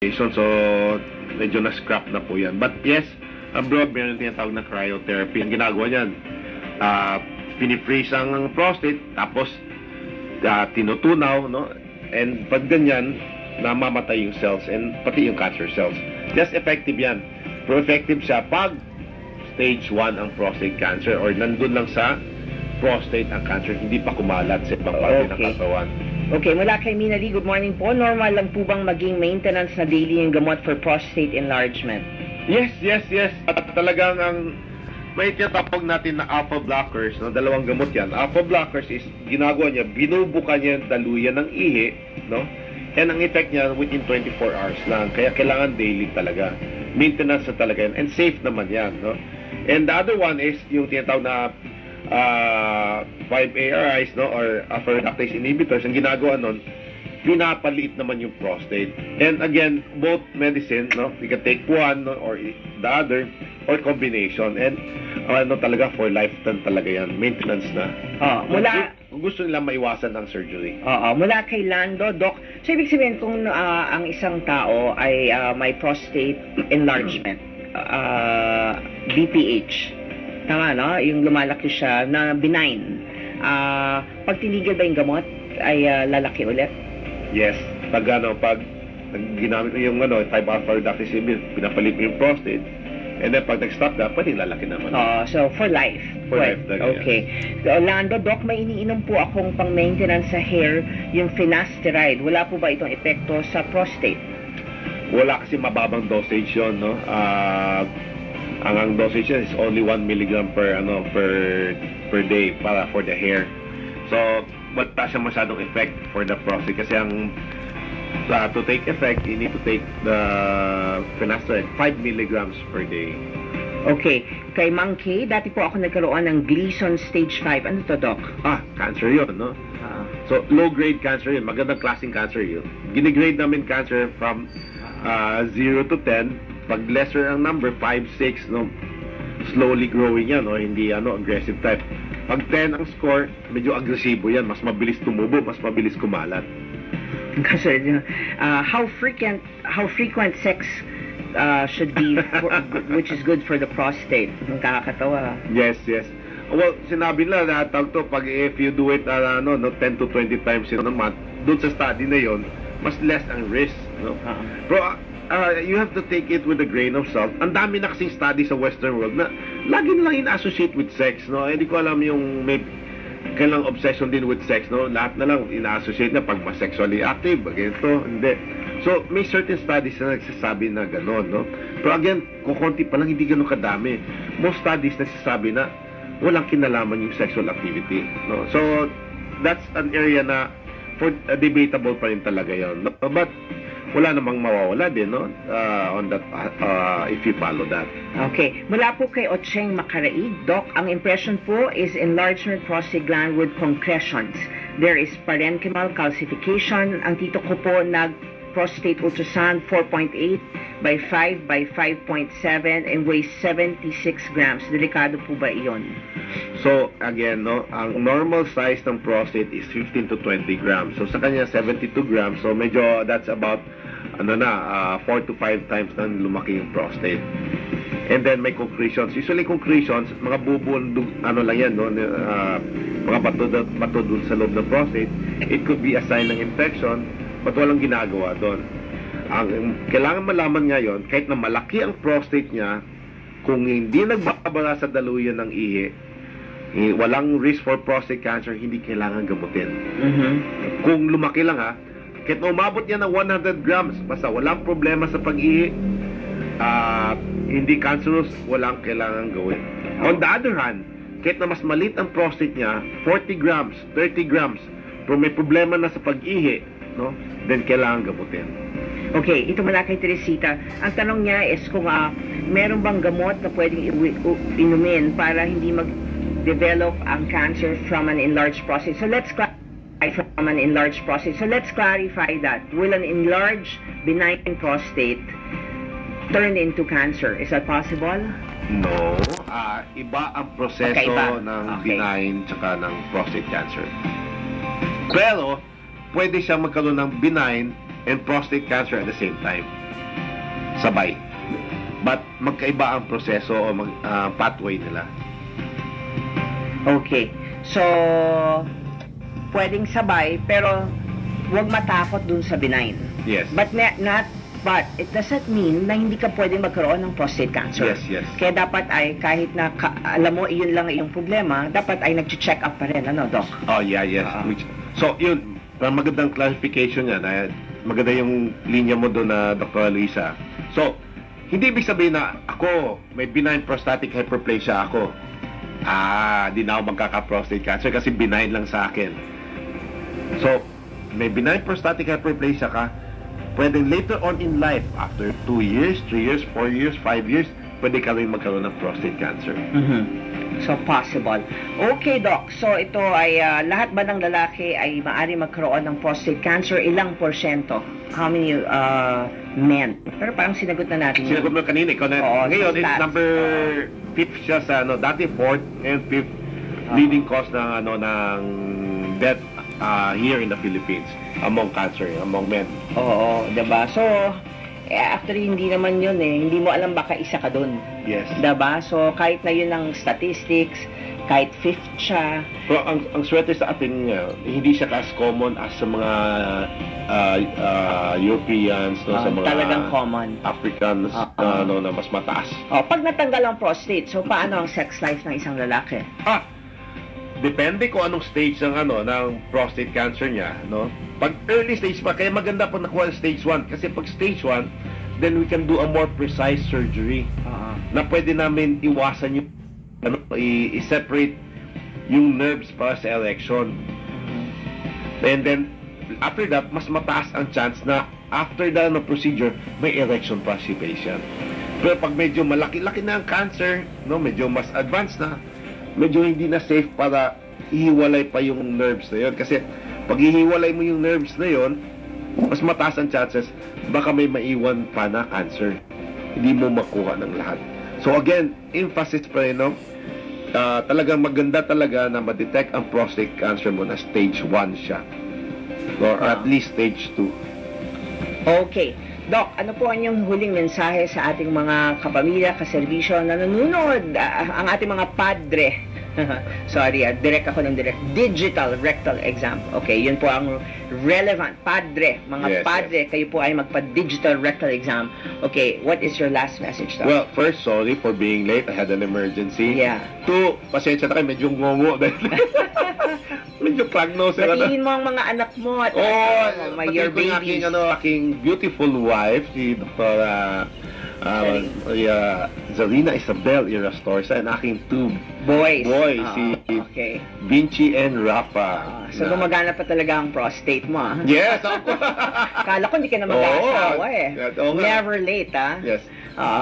So, medyo na-scrap na po yan. But yes, abroad, meron tinatawag na cryotherapy. Ang ginagawa niyan, pinifreeze ang prostate, tapos tinutunaw, no? And pag ganyan, namamatay yung cells and pati yung cancer cells. Yes, effective yan. Pero effective siya pag stage 1 ang prostate cancer or nandun lang sa prostate ang cancer, hindi pa kumalat sa ibang parte ng katawan. Okay, mula kay Mina Lee, good morning po. Normal lang po bang maging maintenance na daily yung gamot for prostate enlargement? Yes. At talagang ang may tinatawag natin na alpha blockers, no? Dalawang gamot yan. Alpha blockers is ginagawa niya, binubuka niya yung daluyan ng ihi, no? And ang effect niya within 24 hours lang. Kaya kailangan daily talaga. Maintenance na talaga yan. And safe naman yan, no? And the other one is yung tinatawag na 5-ARIs, no, or alpha reductase inhibitors. Ang ginagawa nun, pinapaliit naman yung prostate. And again, both medicine, no, you can take one, no, or the other, or combination. And talaga for lifetime talaga yan, maintenance na. Kung gusto nila maiwasan ang surgery. Mula kay Lando, Doc, so ibig sabihin kung ang isang tao ay may prostate enlargement, BPH, tama, no? Yung lumalaki siya na benign. Pag tinigil ba yung gamot, ay lalaki ulit? Yes. Pag ginamit mo yung 5-alpha reductase inhibitor, pinapalit mo yung prostate, and then pag nag-stop na, pwede lalaki naman. So for life. For life. Okay. So, Orlando, Doc, may iniinom po akong pang-maintenance sa hair, yung finasteride. Wala po ba itong epekto sa prostate? Wala, kasi mababang dosage yun, no? Ang dosage is only 1 milligram per day para for the hair. So, wala siya masyadong effect for the prostate kasi to take effect, you need to take the finasteride 5 milligrams per day. Okay. Kay Monkey, dati po ako nagkaroon ng Gleason stage 5. Ano to, Doc? Cancer yun, no? So, low-grade cancer yun. Magandang klaseng cancer yun. Ginigrade namin cancer from 0 to 10. Pag lesser ang number, 5, 6, no, slowly growing yan, no, hindi aggressive type. Pag 10 ang score, medyo agresibo yan, mas mabilis tumubo, mas mabilis kumalat. Kasi how frequent sex should be which is good for the prostate? Nakakatawa. Yes. Well, sinabi nila na pag if you do it 10 to 20 times in a month, doon sa study na yon, mas less ang risk, no? Pero you have to take it with a grain of salt. Ang dami na kasing study sa Western world na lagi na lang in-associate with sex, no? Hindi ko alam yung may kailang obsession din with sex, no? Lahat na lang in-associate na pag mas sexually active, ganito, hindi. So, may certain studies na nagsasabi na gano'n, no? Pero again, kukunti pa lang, hindi gano'n kadami. Most studies nagsasabi na walang kinalaman yung sexual activity, no? So, that's an area na for debatable pa rin talaga yun, no? But wala namang mawawala din, no? On that, if you follow that. Okay. Mula po kay Ocheng Makaraig, Doc, ang impression po is enlargement prostate gland with concretions. There is parenchymal calcification. Ang tito ko po prostate ultrasound 4.8 by 5 by 5.7 and weighs 76 grams. Delikado po ba iyon? So, again, no, ang normal size ng prostate is 15 to 20 grams. So, sa kanya, 72 grams. So, medyo, that's about, 4 to 5 times na lumaki yung prostate. And then, may concretions. Usually, concretions, mga bubong, lang yan, no, mga bato dun sa loob ng prostate. It could be a sign ng infection, but walang ginagawa doon. Ang kailangan malaman ngayon, kahit na malaki ang prostate niya, kung hindi nagbabara sa daluyan ng ihi, walang risk for prostate cancer, hindi kailangan gamutin. Kung lumaki lang kahit na umabot niya ng 100 grams, basta walang problema sa pag-ihi, hindi cancerous, walang kailangan gawin. On the other hand, kahit na mas maliit ang prostate niya, 40 grams, 30 grams, pero may problema na sa pag-ihi, no, then kailangan gamutin. Okay, ito mula kay Teresita. Ang tanong niya is kung meron bang gamot na pwedeng inumin para hindi mag-develop ang cancer from an enlarged prostate. So let's clarify that. Will an enlarged benign prostate turn into cancer? Is that possible? No. Iba ang proseso ng benign tsaka ng prostate cancer. Pero pwede siyang magkaroon ng benign and prostate cancer at the same time. sabay. But magkaiba ang proseso o pathway nila. Okay. So, pwedeng sabay, pero huwag matakot dun sa benign. Yes. But it doesn't mean na hindi ka pwedeng magkaroon ng prostate cancer. Yes, yes. Kaya dapat ay, kahit na alam mo, iyon lang iyong problema, dapat ay nag-check up pa rin, ano, Doc? Oh, yeah, yes. So, yun, magandang clarification yan. Maganda yung linya mo doon na Dr. Luisa. So, hindi ibig sabihin na ako, may benign prostatic hyperplasia ako. Di na ako magkaka-prostate cancer kasi benign lang sa akin. So, may benign prostatic hyperplasia ka, pwedeng later on in life, after 2 years, 3 years, 4 years, 5 years, pwede ka rin magkaroon ng prostate cancer. So, possible. Okay, Doc. So, ito ay, lahat ba ng lalaki ay maaari magkaroon ng prostate cancer? Ilang porsyento? How many men? Pero parang sinagot na natin. Sinagot mo kanina, ikaw na. Oo, Ngayon, it's stats. number 5th siya sa, dati 4th and 5th leading cause ng, ng death here in the Philippines among cancer, among men. Oo, diba? So, actually, hindi naman yun eh. Hindi mo alam baka isa ka dun. Yes. Diba? So, kahit na yun ang statistics, kahit 5th siya. Pero ang swerte sa atin, hindi siya as common as sa mga Europeans, sa mga talagang common. Africans, na mas mataas. Pag natanggal ang prostate, so paano ang sex life ng isang lalaki? Depende kung anong stage ng ng prostate cancer niya, no? Pag early stage pa, kaya maganda po nakuha stage 1 kasi pag stage 1, then we can do a more precise surgery na pwede namin iwasan yung i-separate yung nerves para sa erection. And then after that, mas mataas ang chance na after the procedure, may erection pa si patient. Pero pag medyo malaki-laki na ang cancer, no, medyo mas advanced na, medyo hindi na safe para ihiwalay pa yung nerves na yun. Kasi pag ihiwalay mo yung nerves na yun, mas mataas ang chances, baka may maiwan pa na cancer. Hindi mo makuha ng lahat. So again, emphasis pa rin, no? Talagang maganda talaga na ma-detect ang prostate cancer mo na stage 1 siya. Or at least stage 2. Okay. Doc, ano po ang inyong huling mensahe sa ating mga kapamilya, kaserbisyo na nanonood, ang ating mga padre? Sorry, direct ako ng direct. Digital rectal exam. Okay, yun po ang relevant. Padre, mga padre, kayo po ay magpa-digital rectal exam. Okay, what is your last message, Doc? Well, first, sorry for being late. I had an emergency. Yeah. 2, pasensya na kayo, medyo ngongo. Medyo prognosis. Batiin mo ang mga anak mo at your babies. Aking beautiful wife, si Dr. Zarina Isabel Irastorza, and aking 2 boys, si Vinci and Rafa. So gumagana pa talaga ang prostate mo, ha? Yes, ako. Kala ko hindi ka na mag-aasawa eh. Never late, ha? Yes.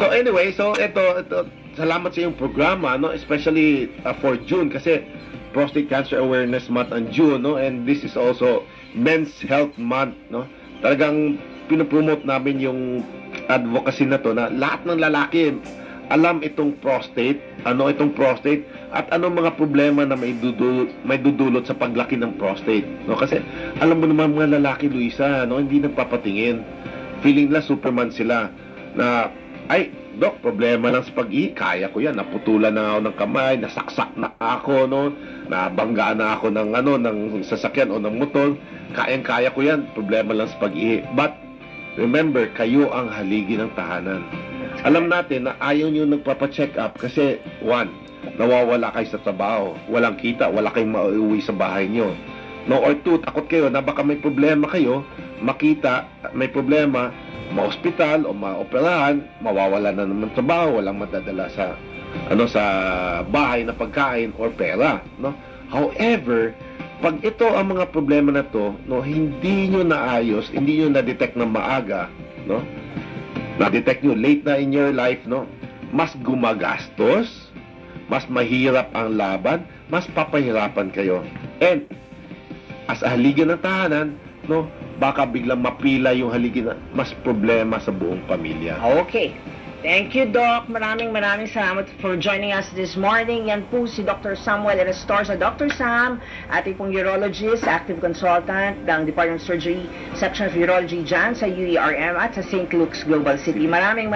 So anyway, ito, salamat sa iyong programa, no? Especially for June, kasi Prostate Cancer Awareness Month on June, no? And this is also Men's Health Month, no? Talagang pinopromote namin yung advocacy na to, na lahat ng lalaki alam itong prostate, ano itong prostate, at anong mga problema na may dudulot sa paglaki ng prostate, no? Kasi alam mo naman mga lalaki, Luisa, no, hindi nagpapatingin, feeling nila Superman sila, na ay Dok, problema lang sa pag-ihi, kaya ko yan, naputulan na ako ng kamay, nasaksak na ako, no, nabanggaan na ako ng ng sasakyan o ng motor, kayang-kaya ko yan, problema lang sa pag-ihi. But remember, kayo ang haligi ng tahanan. Alam natin na ayaw nyo nagpapacheck up kasi 1, nawawala kayo sa trabaho, walang kita, wala kayong mauwi sa bahay nyo, no? Or 2, takot kayo na baka may problema kayo, makita, may problema, ma-hospital o ma-operahan, mawawala na naman trabaho, walang madadala sa sa bahay na pagkain or pera, no? However, pag ito ang mga problema na to, no, hindi nyo naayos, hindi nyo na-detect na maaga, no? Na-detect nyo late na in your life, no? Mas gumagastos, mas mahirap ang laban, mas papahirapan kayo. And as a haligi ng tahanan, no, baka biglang mapila yung haligi na mas problema sa buong pamilya. Okay. Thank you, Doc. Maraming salamat for joining us this morning. Yan po si Dr. Samuel Erestorza. Dr. Sam, ating pong urologist, active consultant ng Department of Surgery, Section of Urology dyan sa UERM at sa St. Luke's Global City. Maraming